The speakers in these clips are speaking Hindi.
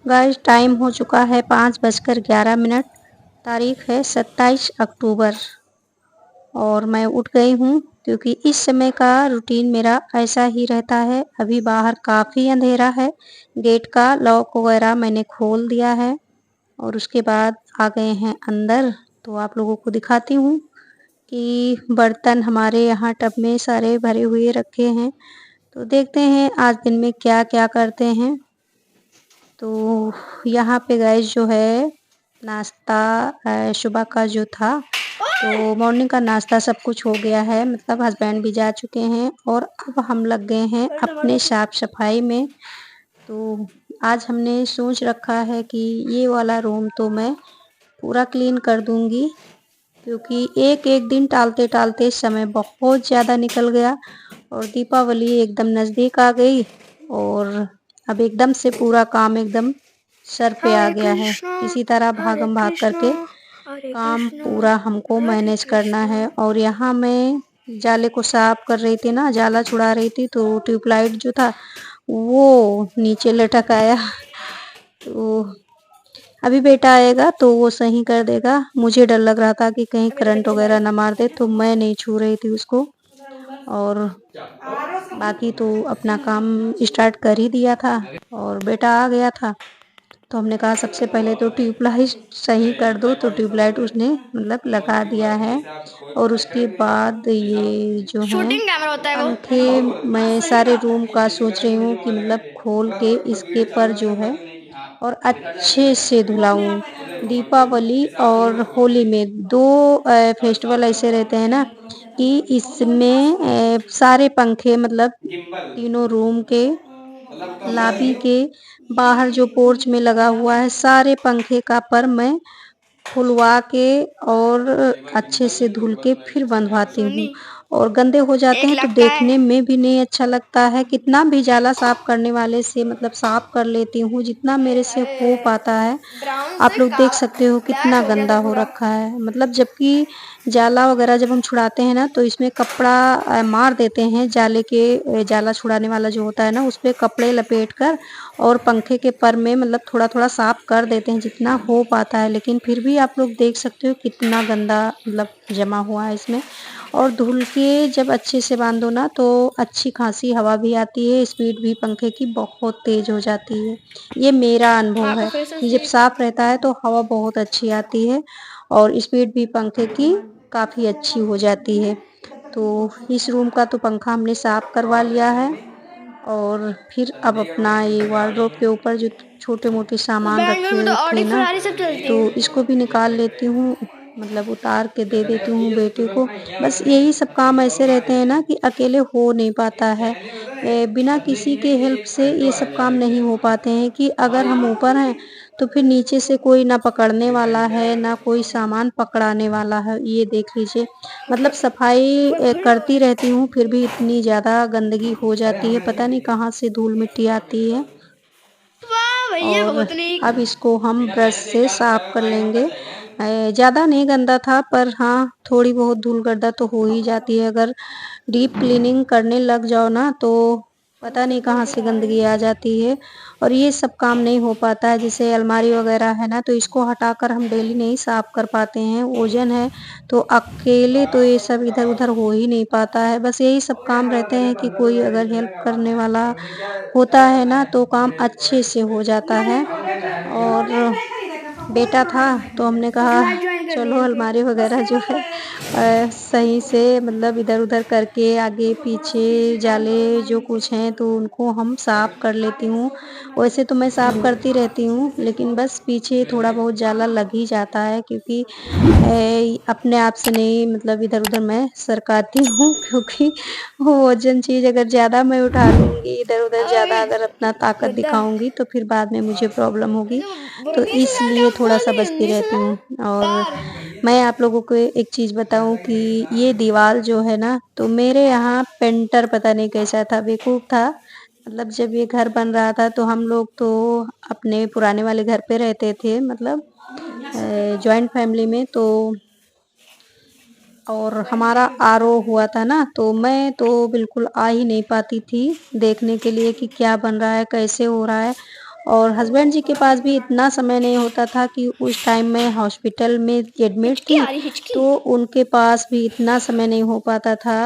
गाइस टाइम हो चुका है 5:11। तारीख है 27 अक्टूबर और मैं उठ गई हूँ क्योंकि इस समय का रूटीन मेरा ऐसा ही रहता है। अभी बाहर काफ़ी अंधेरा है। गेट का लॉक वगैरह मैंने खोल दिया है और उसके बाद आ गए हैं अंदर। तो आप लोगों को दिखाती हूँ कि बर्तन हमारे यहाँ टब में सारे भरे हुए रखे हैं। तो देखते हैं आज दिन में क्या क्या करते हैं। तो यहाँ पे गाइस जो है नाश्ता सुबह का जो था, तो मॉर्निंग का नाश्ता सब कुछ हो गया है, मतलब हस्बैंड भी जा चुके हैं और अब हम लग गए हैं अपने साफ सफाई में। तो आज हमने सोच रखा है कि ये वाला रूम तो मैं पूरा क्लीन कर दूंगी क्योंकि एक एक दिन टालते टालते समय बहुत ज़्यादा निकल गया और दीपावली एकदम नज़दीक आ गई और अब एकदम से पूरा काम एकदम सर पे आ गया है। इसी तरह भागम भाग करके काम पूरा हमको मैनेज करना है। और यहाँ मैं जाले को साफ कर रही थी ना, जाला छुड़ा रही थी, तो ट्यूबलाइट जो था वो नीचे लटक आया। तो अभी बेटा आएगा तो वो सही कर देगा। मुझे डर लग रहा था कि कहीं करंट वगैरह ना मार दे, तो मैं नहीं छू रही थी उसको। और बाकी तो अपना काम स्टार्ट कर ही दिया था और बेटा आ गया था, तो हमने कहा सबसे पहले तो ट्यूबलाइट सही कर दो। तो ट्यूबलाइट उसने मतलब लगा दिया है और उसके बाद ये जो है शूटिंग कैमरा होता है वो। पंखे, मैं सारे रूम का सोच रही हूँ कि मतलब खोल के इसके पर जो है और अच्छे से धुलाऊं। दीपावली और होली में दो फेस्टिवल ऐसे रहते हैं ना कि इसमें सारे पंखे मतलब तीनों रूम के, लॉबी के बाहर जो पोर्च में लगा हुआ है, सारे पंखे का पर मैं खुलवा के और अच्छे से धुल के फिर बंधवाती हूँ। सोनी और गंदे हो जाते एक हैं तो लाख का है। देखने में भी नहीं अच्छा लगता है। कितना भी जाला साफ करने वाले से मतलब साफ कर लेती हूँ जितना मेरे से हो पाता है। ब्राउन आप से लोग का देख सकते हो कितना ब्लैक हो गया था गंदा हो पूरा। रखा है, मतलब जबकि जाला वगैरह जब हम छुड़ाते हैं ना तो इसमें कपड़ा मार देते हैं, जाले के जाला छुड़ाने वाला जो होता है ना उस पे कपड़े लपेट कर और पंखे के पर में मतलब थोड़ा थोड़ा साफ कर देते हैं जितना हो पाता है। लेकिन फिर भी आप लोग देख सकते हो कितना गंदा मतलब जमा हुआ है इसमें। और धुल के जब अच्छे से बांधो ना तो अच्छी खासी हवा भी आती है, स्पीड भी पंखे की बहुत तेज हो जाती है। ये मेरा हाँ अनुभव आपका है फेस कि जब साफ रहता है तो हवा बहुत अच्छी आती है और स्पीड भी पंखे की काफ़ी अच्छी हो जाती है। तो इस रूम का तो पंखा हमने साफ करवा लिया है और फिर अब अपना ये वार्डरोब के ऊपर जो छोटे मोटे सामान बैंगलोर में तो रखे ऑडी थे ना, फरारी सब चलती तो है। इसको भी निकाल लेती हूँ, मतलब उतार के दे देती हूँ बेटे को। बस यही सब काम ऐसे रहते हैं ना कि अकेले हो नहीं पाता है। बिना किसी के हेल्प से ये सब काम नहीं हो पाते हैं कि अगर हम ऊपर हैं तो फिर नीचे से कोई ना पकड़ने वाला है ना कोई सामान पकड़ाने वाला है। ये देख लीजिए, मतलब सफाई करती रहती हूँ फिर भी इतनी ज़्यादा गंदगी हो जाती है, पता नहीं कहाँ से धूल मिट्टी आती है। वाह भैया और बहुत नहीं। अब इसको हम ब्रश से साफ कर लेंगे। ज़्यादा नहीं गंदा था पर हाँ थोड़ी बहुत धूल गर्दा तो हो ही जाती है। अगर डीप क्लीनिंग करने लग जाओ ना तो पता नहीं कहाँ से गंदगी आ जाती है और ये सब काम नहीं हो पाता है। जैसे अलमारी वगैरह है ना तो इसको हटाकर हम डेली नहीं साफ कर पाते हैं, वजन है तो अकेले तो ये सब इधर उधर हो ही नहीं पाता है। बस यही सब काम रहते हैं कि कोई अगर हेल्प करने वाला होता है ना तो काम अच्छे से हो जाता है। और बेटा था तो हमने कहा लाइव ज्वाइन कर ली चलो इनके। अलमारी वगैरह जो है सही से मतलब इधर उधर करके आगे पीछे जाले जो कुछ हैं तो उनको हम साफ कर लेती हूँ। वैसे तो मैं साफ करती रहती हूँ लेकिन बस पीछे थोड़ा बहुत जाला लग ही जाता है क्योंकि अपने आप से नहीं, मतलब इधर उधर मैं सरकाती हूँ क्योंकि वो वजन चीज़ अगर ज़्यादा मैं उठा लूँगी, इधर उधर ज़्यादा अगर अपना ताकत गद्दा दिखाऊंगी तो फिर बाद में मुझे प्रॉब्लम होगी। तो 20,000 का इसलिए फोन थोड़ा-सा बचती रहती 19,000 हूँ। और यार। मैं आप लोगों को एक चीज़ बताऊँ कि ये दीवार जो है ना, तो मेरे यहाँ पेंटर पता नहीं कैसा था, बेवकूफ़ था। मतलब जब ये घर बन रहा था तो हम लोग तो अपने पुराने वाले घर पे रहते थे, मतलब जॉइंट फैमिली में। तो और हमारा आरओ हुआ था ना, तो मैं तो बिल्कुल आ ही नहीं पाती थी देखने के लिए कि क्या बन रहा है, कैसे हो रहा है। और हस्बैंड जी के पास भी इतना समय नहीं होता था कि उस टाइम मैं हॉस्पिटल में एडमिट हिचकी थी, आ रही हिचकी। तो उनके पास भी इतना समय नहीं हो पाता था।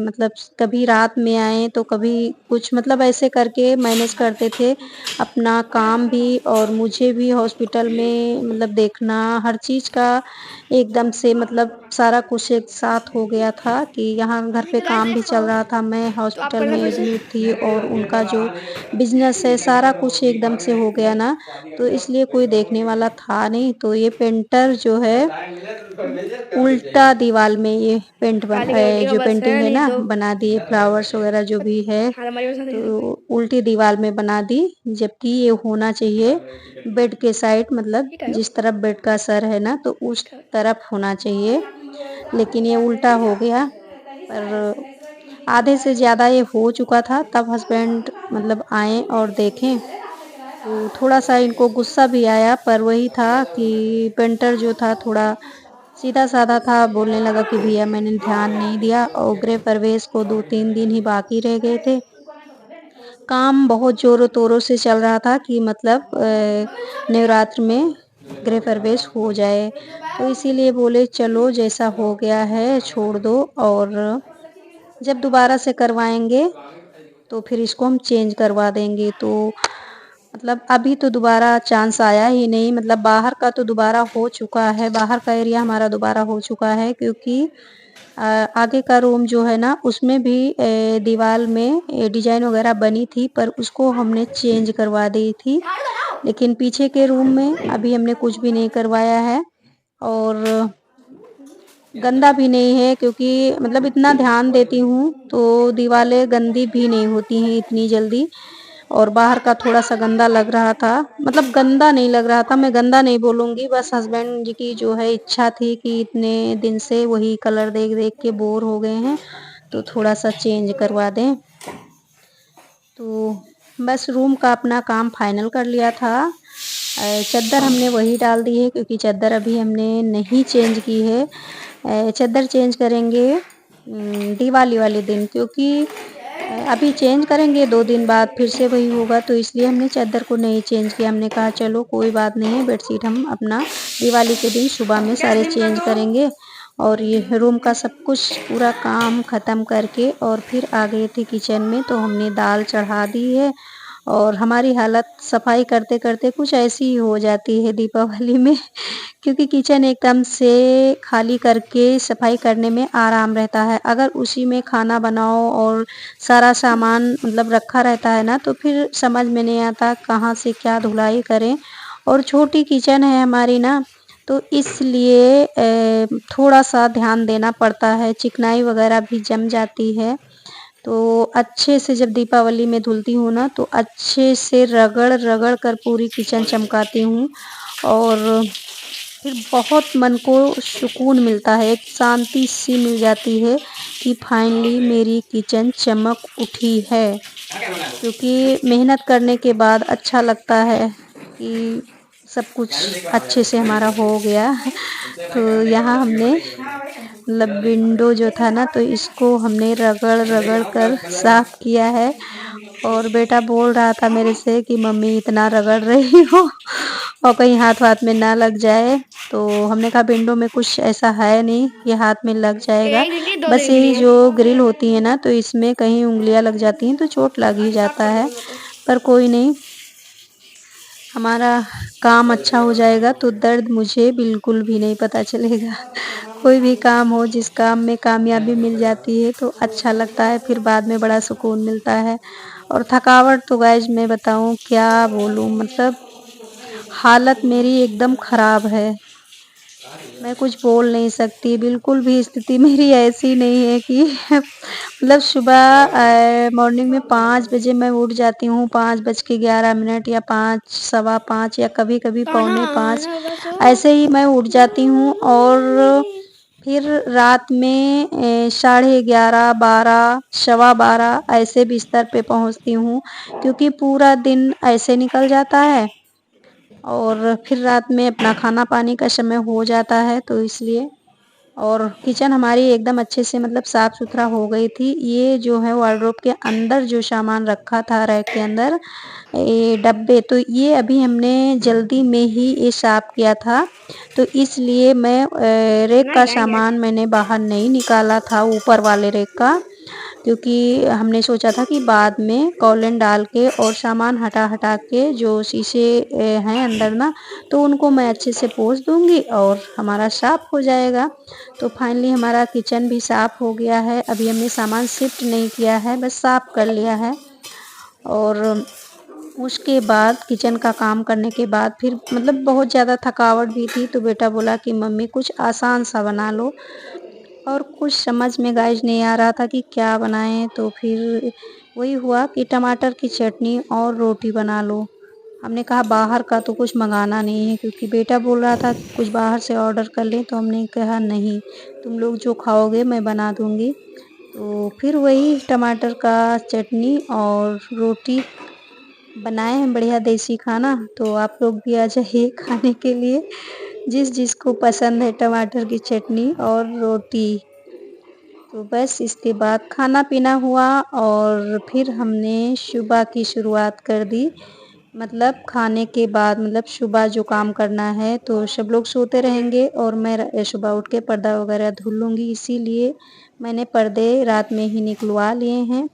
मतलब कभी रात में आएँ तो कभी कुछ मतलब ऐसे करके मैनेज करते थे अपना काम भी और मुझे भी हॉस्पिटल में मतलब देखना हर चीज़ का एकदम से मतलब सारा कुछ एक साथ हो गया था कि यहाँ घर पे काम भी चल रहा था, मैं तो आप हॉस्पिटल करना में फिर से। एडमिट थी और उनका जो बिज़नेस है सारा कुछ एकदम से हो गया ना, तो इसलिए कोई देखने वाला था नहीं, तो ये पेंटर जो है उल्टा दीवाल में ये काली कलर की जो बस पेंटिंग है है नहीं ना तो। बना दिए फ्लावर्स वगैरह जो भी है, हाँ हमारी बस तो नहीं कोई। उल्टी दीवार में बना दी, जबकि ये होना चाहिए बेड के साइड मतलब ठीक है जिस तरफ बेड का सर है ना तो उस ठीक है। तरफ होना चाहिए, लेकिन ये उल्टा हो गया। पर आधे से ज़्यादा ये हो चुका था तब हस्बैंड मतलब आए और देखें, तो थोड़ा-सा इनको गुस्सा भी आया पर वही था कि पेंटर जो था थोड़ा सीधा-साधा था, बोलने लगा कि भैया मैंने ध्यान नहीं दिया और गृह प्रवेश को 2-3 दिन ही बाकी रह गए थे। काम बहुत ज़ोरों-तोरों से चल रहा था कि मतलब नवरात्र में गृह प्रवेश हो जाए। तो इसीलिए बोले चलो जैसा हो गया है छोड़ दो और जब दोबारा से करवाएँगे तो फिर इसको हम चेंज करवा देंगे। तो मतलब अभी तो दोबारा चांस आया ही नहीं, मतलब बाहर का तो दोबारा हो चुका है, बाहर का एरिया हमारा दोबारा हो चुका है क्योंकि अ, आगे का रूम जो है ना उसमें भी दीवाल में डिज़ाइन वगैरह बनी थी पर उसको हमने चेंज करवा दी थी। लेकिन पीछे के रूम में अभी हमने कुछ भी नहीं करवाया है और गंदा भी नहीं है क्योंकि मतलब इतना ध्यान देती हूँ तो दीवारें गंदी भी नहीं होती हैं इतनी जल्दी और बाहर का थोड़ा-सा गंदा लग रहा था। मतलब गंदा नहीं लग रहा था, मैं गंदा नहीं बोलूँगी, बस हस्बैंड जी की जो है इच्छा थी कि इतने दिन से वही कलर देख-देख के बोर हो गए हैं, तो थोड़ा-सा चेंज करवा दें। तो बस रूम का अपना काम फाइनल कर लिया था। चद्दर हमने वही डाल दी है क्योंकि चद्दर अभी हमने नहीं चेंज की है। चद्दर चेंज करेंगे दिवाली वाले दिन क्योंकि अभी चेंज करेंगे 2 दिन बाद फिर से वही होगा तो इसलिए हमने चद्दर को नहीं चेंज किया। हमने कहा चलो कोई बात नहीं है बेडशीट हम अपना दिवाली के दिन सुबह में सारे चेंज करेंगे और ये रूम का सब कुछ पूरा काम ख़त्म करके और फिर आ गए थे किचन में तो हमने दाल चढ़ा दी है और हमारी हालत सफाई करते-करते कुछ ऐसी ही हो जाती है दीपावली में क्योंकि किचन एकदम से खाली करके सफाई करने में आराम रहता है। अगर उसी में खाना बनाओ और सारा सामान मतलब रखा रहता है ना, तो फिर समझ में नहीं आता कहाँ से क्या धुलाई करें और छोटी किचन है हमारी ना, तो इसलिए थोड़ा-सा ध्यान देना पड़ता है, चिकनाई वगैरह भी जम जाती है। तो अच्छे से जब दीपावली में धुलती हूँ ना, तो अच्छे से रगड़-रगड़ कर पूरी किचन चमकाती हूँ और फिर बहुत मन को सुकून मिलता है, एक शांति-सी मिल जाती है कि फाइनली मेरी किचन चमक उठी है। क्योंकि मेहनत करने के बाद अच्छा लगता है कि सब कुछ अच्छे से हमारा हो गया। तो यहाँ हमने मतलब विंडो जो था ना तो इसको हमने रगड़-रगड़ कर साफ किया है और बेटा बोल रहा था मेरे से कि मम्मी इतना रगड़ रही हो और कहीं हाथ-वाथ में ना लग जाए। तो हमने कहा विंडो में कुछ ऐसा है नहीं कि हाथ में लग जाएगा। एक दिन की 2 बस दिन के यही लिए। जो ग्रिल होती है ना तो इसमें कहीं उँगलियाँ लग जाती हैं तो चोट लग ही साफ जाता कर है। दूंगा तो। पर कोई नहीं, हमारा काम अच्छा हो जाएगा तो दर्द मुझे बिल्कुल भी नहीं पता चलेगा। कोई भी काम हो जिस काम में कामयाबी मिल जाती है तो अच्छा लगता है, फिर बाद में बड़ा सुकून मिलता है। और थकावट तो गाइज़ मैं बताऊँ क्या बोलूँ मतलब हालत मेरी एकदम ख़राब है। मैं कुछ बोल नहीं सकती, बिल्कुल भी स्थिति मेरी ऐसी नहीं है कि मतलब सुबह मॉर्निंग में 5 बजे मैं उठ जाती हूँ, 5 बज के 11 मिनट या 5 सवा 5 या कभी-कभी ताना पौने 5 आना बस ऐसे ही मैं उठ जाती हूँ और फिर रात में साढ़े 11, 12, सवा 12 ऐसे बिस्तर पे पहुँचती हूँ क्योंकि पूरा दिन ऐसे निकल जाता है और फिर रात में अपना खाना-पानी का समय हो जाता है तो इसलिए। और किचन हमारी एकदम अच्छे से मतलब साफ़ सुथरा हो गई थी। ये जो है वार्डरोब के अंदर जो सामान रखा था रैक के अंदर ये डब्बे, तो ये अभी हमने जल्दी में ही ये साफ़ किया था, तो इसलिए मैं रैक का सामान मैंने बाहर नहीं निकाला था ऊपर वाले रैक का, क्योंकि हमने सोचा था कि बाद में कॉलन डाल के और सामान हटा के जो शीशे हैं अंदर ना, तो उनको मैं अच्छे से पोंछ दूँगी और हमारा साफ़ हो जाएगा। तो फाइनली हमारा किचन भी साफ़ हो गया है। अभी हमने सामान शिफ्ट नहीं किया है, बस साफ़ कर लिया है। और उसके बाद किचन का काम करने के बाद फिर मतलब बहुत ज़्यादा थकावट भी थी, तो बेटा बोला कि मम्मी कुछ आसान सा बना लो, और कुछ समझ में गाइस नहीं आ रहा था कि क्या बनाएं। तो फिर वही हुआ कि टमाटर की चटनी और रोटी बना लो। हमने कहा बाहर का तो कुछ मंगाना नहीं है, क्योंकि बेटा बोल रहा था कि कुछ बाहर से ऑर्डर कर लें, तो हमने कहा नहीं, तुम लोग जो खाओगे मैं बना दूँगी। तो फिर वही टमाटर का चटनी और रोटी बनाए हैं, बढ़िया देसी खाना। तो आप लोग भी आ जाइए खाने के लिए, जिसको पसंद है टमाटर की चटनी और रोटी। तो बस इसके बाद खाना-पीना हुआ और फिर हमने सुबह की शुरुआत कर दी। मतलब खाने के बाद मतलब सुबह जो काम करना है, तो सब लोग सोते रहेंगे और मैं सुबह उठ के पर्दा वगैरह धुल लूँगी, इसीलिए मैंने पर्दे रात में ही निकलवा लिए हैं।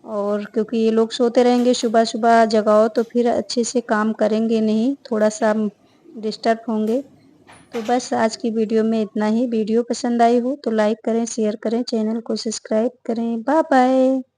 और क्योंकि ये लोग सोते रहेंगे, सुबह-सुबह जगाओ तो फिर अच्छे से काम करेंगे नहीं, थोड़ा-सा डिस्टर्ब होंगे। तो बस आज की वीडियो में इतना ही। वीडियो पसंद आई हो तो लाइक करें, शेयर करें, चैनल को सब्सक्राइब करें। Bye bye.